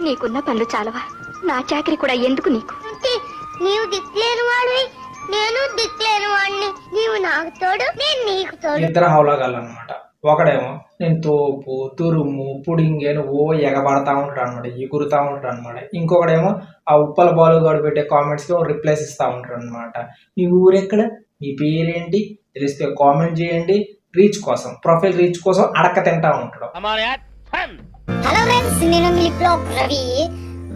నీకున్న పనులు చాలవా? నా చాకరీ కూడా ఎందుకు నీకు? నీవు దిక్కులేని వాడివి, నేను దిక్కులేని వాడిని. నీవు నాకు తోడు, నేను నీకు తోడు. ఇద్దరు హౌలాగాలన్నమాట. ఒకడేమో నేను తోపు తురుము పుడింగి అని ఓ ఎగబడతా ఉంటాడు అనమాట, ఎగురుతా ఉంటాడు అనమాట. ఇంకొకడేమో ఆ ఉప్పల బాలుగాడు పెట్టే కామెంట్స్కి రిప్లైస్ ఇస్తూ ఉంటాడు అనమాట. మీ ఊరెక్కడ, మీ పేరేంటి తెలిస్తే కామెంట్ చేయండి. రీచ్ కోసం, ప్రొఫైల్ రీచ్ కోసం అడక్క తింటా ఉంటాడు. హలో ఫ్రెండ్స్, నేను మీ బ్లాగ్ రవి.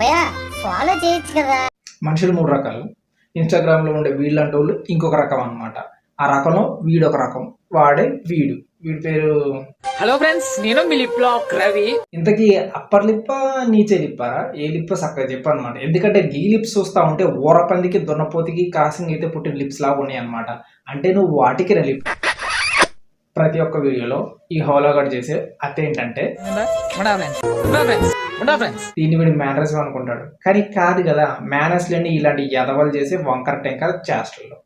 భయ్యా ఫాలో చేయొచ్చు కదా. మనుషులు మూడు రకాలు. ఇన్స్టాగ్రామ్లో ఉండే వీళ్ళంటే వాళ్ళు ఇంకొక రకం అనమాట. ఆ రకంలో వీడొక రకం, వాడే వీడి పేరు. హలో ఫ్రెండ్స్, నేను మీ లిప్ లాక్ రవి. ఇంతకీ అప్పర్ లిప్ప నీచే లిప్పారా? ఏ లిప్ చక్కగా చెప్పనమాట. ఎందుకంటే ఈ లిప్స్ చూస్తా ఉంటే ఊరపందికి దున్నపోతికి క్రాసింగ్ అయితే పుట్టిన లిప్స్ లాగా ఉన్నాయి అనమాట. అంటే నువ్వు వాటికి లిప్. ప్రతి ఒక్క వీడియోలో ఈ హోలాగడ్ చేసే అదేంటంటే దీన్ని వీడి మేనరిజం అనుకుంటాడు, కానీ కాదు కదా. మేనర్స్ లేని ఇలాంటి ఎదవలు చేసే వంకర టెంకర్ చేష్టలు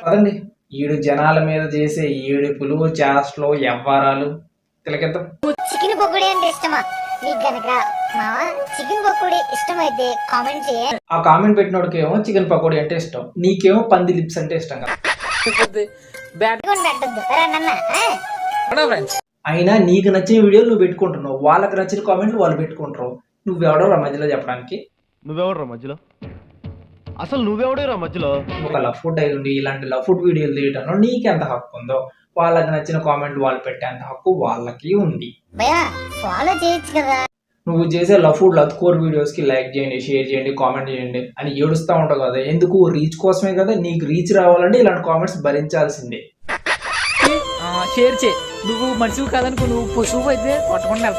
కదండి. ఈడు జనాల మీద చేసే ఏడుపులు చేష్టలు వ్యవహారాలు తిలకెత్తం. చికెన్ పకోడీ అంటే ఇష్టమా నీకు? గనక మావా చికెన్ పకోడీ ఇష్టమైతే కామెంట్ చేయ. ఆ కామెంట్ పెట్టినోడికేమో చికెన్ పకోడీ అంటే ఇష్టం, నీకేమో పంది లిప్స్ అంటే ఇష్టం కదా. అయినా నీకు నచ్చిన వీడియోలు నువ్వు పెట్టుకుంటున్నావు, వాళ్ళకి నచ్చిన కామెంట్లు వాళ్ళు పెట్టుకుంటారు. నువ్వెవడో మధ్యలో చెప్పడానికి? నువ్వెవడరా మధ్యలో? అసలు నువ్వెవడేరా మధ్యలో? ఒక లవ్ ఫుడ్ అయి ఉండి ఇలాంటి లవ్ ఫుడ్ వీడియోలు తీయటంలో నీకెంత హక్కు ఉందో, వాళ్ళకి నచ్చిన కామెంట్లు వాళ్ళు పెట్టేంత హక్కు వాళ్ళకి ఉంది. ఫాలో చేయొచ్చు కదా. నువ్వు చేసే love food love core videos కి లైక్ చేయండి, షేర్ చేయండి, కామెంట్ చేయండి అని ఏడుస్తూ ఉంటావు కదా. ఎందుకు? రీచ్ కోసమే కదా. నీకు రీచ్ రావాలంటే ఇలాంటి కామెంట్స్ భరించాల్సిందే. షేర్ చేయి. నువ్వు మనిషివి కాదనుకో, నువ్వు పశువు అయితే కొట్టకుండా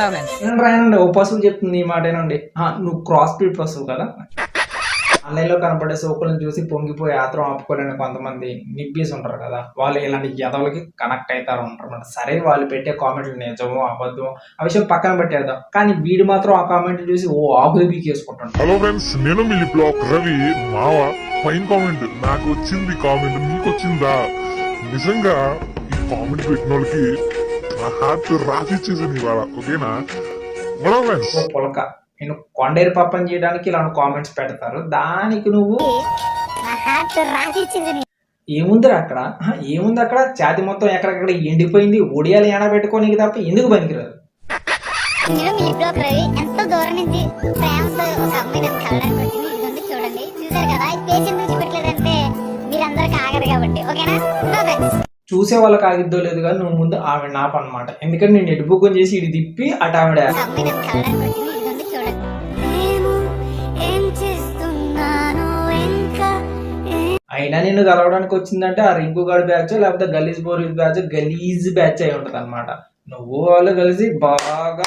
రాయండి. ఓ పశువు చెప్తుంది ఈ మాటేనండి. నువ్వు క్రాస్ బ్రీడ్ పశువు కదా. ఆన్లైన్లో కనపడే సోకులను చూసి పొంగిపోయి ఆత్రం ఆపుకోలేని కొంతమంది నిబ్బీస్ ఉంటారు కదా, వాళ్ళు ఇలాంటి ఎదవలకి కనెక్ట్ అవుతారు ఉంటారు. సరే, వాళ్ళు పెట్టే కామెంట్లు నిజమో అబద్ధమో ఆ విషయం పక్కన పెట్టేద్దాం, కానీ వీడు మాత్రం ఆ కామెంట్లు చూసి ఓ ఆకులు బీకేసుకుంటాడు. హలో ఫ్రెండ్స్, నేను మీ బ్లాగ్ రవి. మావా ఫైన్ కామెంట్ నాకు వచ్చింది, కామెంట్ మీకు వచ్చిందా? నిజంగా ఈ కామెంట్ పెట్టిన వాళ్ళకి నా హార్ట్ రాసిచ్చేసింది ఇవాళ, ఓకేనా? ఓ పులక, నేను కొండేరు పప్పని చేయడానికి ఇలాంటి కామెంట్స్ పెడతారు, దానికి నువ్వు ఏముందిరా అక్కడ? ఏముంది అక్కడ? ఛాతి మొత్తం ఎక్కడెక్కడ ఎండిపోయింది, ఒడియాలు ఏడా పెట్టుకోనికి తప్ప ఎందుకు పనికిరాదు. ఎంత దూరం నుంచి ప్రేమతో ఒక అమ్మాయి కలడానికి వచ్చింది. ఇది చూడండి, చూసారు కదా. పేషెంట్ నుంచి పెట్టలేదంటే మీరందరికి ఆగదు కాబట్టి, ఓకేనా? చూసే వాళ్ళకి ఆగిద్దో లేదు కానీ నువ్వు ముందు ఆవిడ నాపనమాట. ఎందుకంటే నేను ఎడుపుకొని చేసి ఇది తిప్పి అటు ఆవిడ. అయినా నిన్ను కలవడానికి వచ్చిందంటే ఆ రింకుగాడు బ్యాచ్ లేకపోతే గలీజ్ బోరీస్ బ్యాచ్, గలీజ్ బ్యాచ్ అయి ఉంటది అనమాట. నువ్వు వాళ్ళు కలిసి బాగా.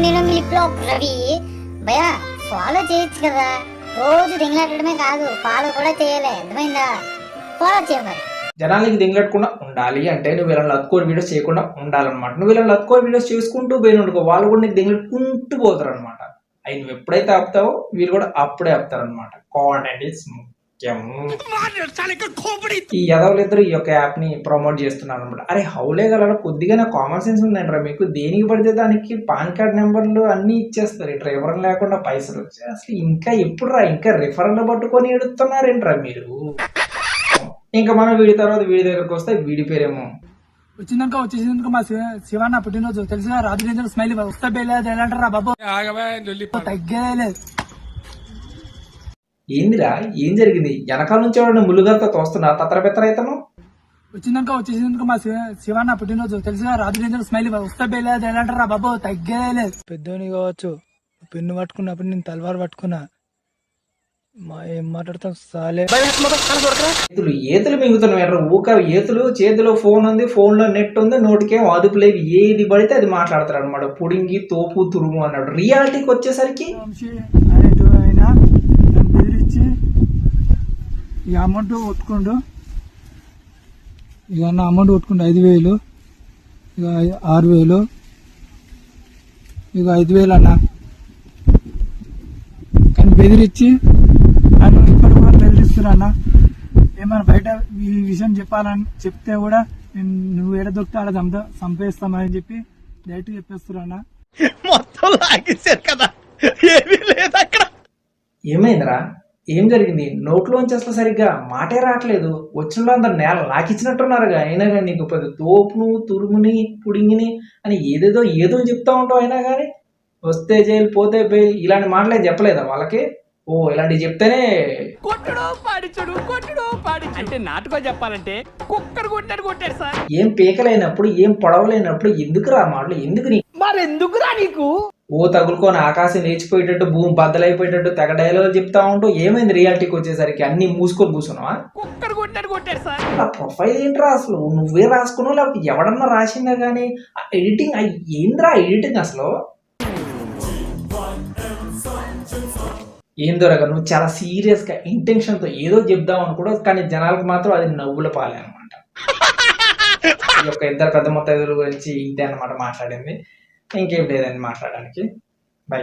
నేను మీ బ్లాగ్ రవి. భయ్యా ఫాలో చేయొచ్చు కదా. రోజు దింగలాడమే కాదు, ఫాలో కూడా చేయాలి, అర్థమైందా? ఫాలో చేయాలి. జనాలకి దింగలెట్టకుండా ఉండాలి అంటే నువ్వు ఇలా లత్కోర్ వీడియోస్ చేయకుండా ఉండాలన్నమాట. నువ్వు ఇలా లత్కోర్ వీడియోస్ చేసుకుంటూ పోయిన అనుకో, వాళ్ళు కూడా నీకు దింగలెట్టుకుంటూ పోతారు అనమాట. అవి నువ్వు ఎప్పుడైతే ఆపుతావో వీళ్ళు కూడా అప్పుడే ఆపుతారు అనమాట. కాంటెంట్ ఇస్ ముఖ్యం. ఈ యదవులిద్దరు ఈ యొక్క యాప్ ని ప్రమోట్ చేస్తున్నారు అనమాట. అరే హౌలే గల కొద్దిగా కామన్ సెన్స్ ఉందంటారా మీకు? దేనికి పడితే దానికి పాన్ కార్డ్ నెంబర్లు అన్ని ఇచ్చేస్తారు. ఇట్లా ఎవరు లేకుండా పైసలు వచ్చి అసలు ఇంకా ఎప్పుడు రా, ఇంకా రిఫరల్ పట్టుకొని ఎడుతున్నారేంట్రా మీరు? ఇంకా మనం వీడి తర్వాత వీడి దగ్గరకు వస్తే వీడి పేరేమో వచ్చేసిందనుకో మా శివన్న పుట్టినరోజు తెలుసుగా. రాజు స్మైల్ వస్తా పేలేదు ఎలాంటారా బాబు, తగ్గలేదు. ఏందిరా, ఏం జరిగింది? వెనకాల నుంచి ఎవరైనా ముళ్ళుగారితో తోస్తున్నా తత్రపెత్తర అయితను? వచ్చేసిందనుకో మా శివన్న పుట్టినరోజు తెలుసుగా. రాజు స్మైల్ వస్తా పేలేదు ఎలాంటారా బాబు, తగ్గలేదు. పెద్దోని కావచ్చు, పెన్ను పట్టుకున్నప్పుడు నేను తలవారు పట్టుకున్నా. ఏం మాట్లాడతాం సాలే. ఏతులు మింగుతున్నాయి. ఊక ఏతులు, చేతిలో ఫోన్ ఉంది, ఫోన్ లో నెట్ ఉంది, నోటికేం అదుపు లేదు, ఏది పడితే అది మాట్లాడతారు అనమాట. పుడింగి తోపు తురుము అన్నాడు. రియాలిటీకి వచ్చేసరికి ఆయన బెదిరించి ఈ అమౌంట్ కొట్టుకుండు, ఇక అన్న అమౌంట్ కొట్టుకుండు 5,000, ఇక 6,000, ఇక 5,000 అన్న. కానీ బెదిరించి ఇప్పటి కూడా బెదిరిస్తున్నా అన్న. ఏమన్నా బయట ఈ విషయం చెప్పాలని చెప్తే కూడా నువ్వు ఏడ దొరికితే ఆడ చంపేస్తామని చెప్పి డైరెక్ట్ చెప్పేస్తున్నా అన్న. మొత్తం లాగేశారు కదా, ఏమీ లేదు అక్కడ. ఏమైందిరా? ఏం జరిగింది? నోట్లోంచి అసలు సరిగ్గా మాటే రావట్లేదు. వచ్చిన అందరు నేల నాకిచ్చినట్టున్నారుగా. అయినా కానీ నీకు పెద్ద తోపును తురుముని పుడింగిని అని ఏదో చెప్తా ఉంటావు. అయినా కానీ వస్తే జైలు పోతే బెయిల్ ఇలాంటి మాటలే చెప్పలేదా వాళ్ళకి? ఓ ఇలాంటివి చెప్తేనే కొట్టుడు పాడించుడు కొట్టుడు పాడించు అంటే నాటుగా చెప్పాలంటే కుక్కర్ కొట్టాడు కొట్టాడు సార్. ఏం పీకలేనప్పుడు ఏం పొడవలేనప్పుడు ఎందుకురా మాటలు? ఎందుకు నీ మరెందుకురా నీకు? ఓ తగులుకొని ఆకాశం లేచిపోయేటట్టు భూమి బద్దలైపోయేటట్టు తెగ డైలాగ్ చెప్తా ఉంటూ ఏమైంది రియాలిటీకి వచ్చేసరికి అన్ని మూసుకొని కూర్చున్నావా? కుక్కర్ కొట్టాడు కొట్టాడు సార్. ఆ ప్రొఫైల్ ఏంట్రా అసలు? నువ్వే రాసుకున్నావు లేకపోతే ఎవడన్నా రాసిందా? కానీ ఎడిటింగ్ ఏంద్రా ఎడిటింగ్ అసలు? ఏం దొరక నువ్వు చాలా సీరియస్ గా ఇంటెన్షన్ తో ఏదో చెప్దాం అనుకూడదు, కానీ జనాలకు మాత్రం అది నవ్వుల పాలే అనమాట. ఈ యొక్క ఇద్దరు పెద్ద మొత్తం గురించి ఇంతే అనమాట మాట్లాడింది. ఇంకేం లేదండి మాట్లాడడానికి. బై.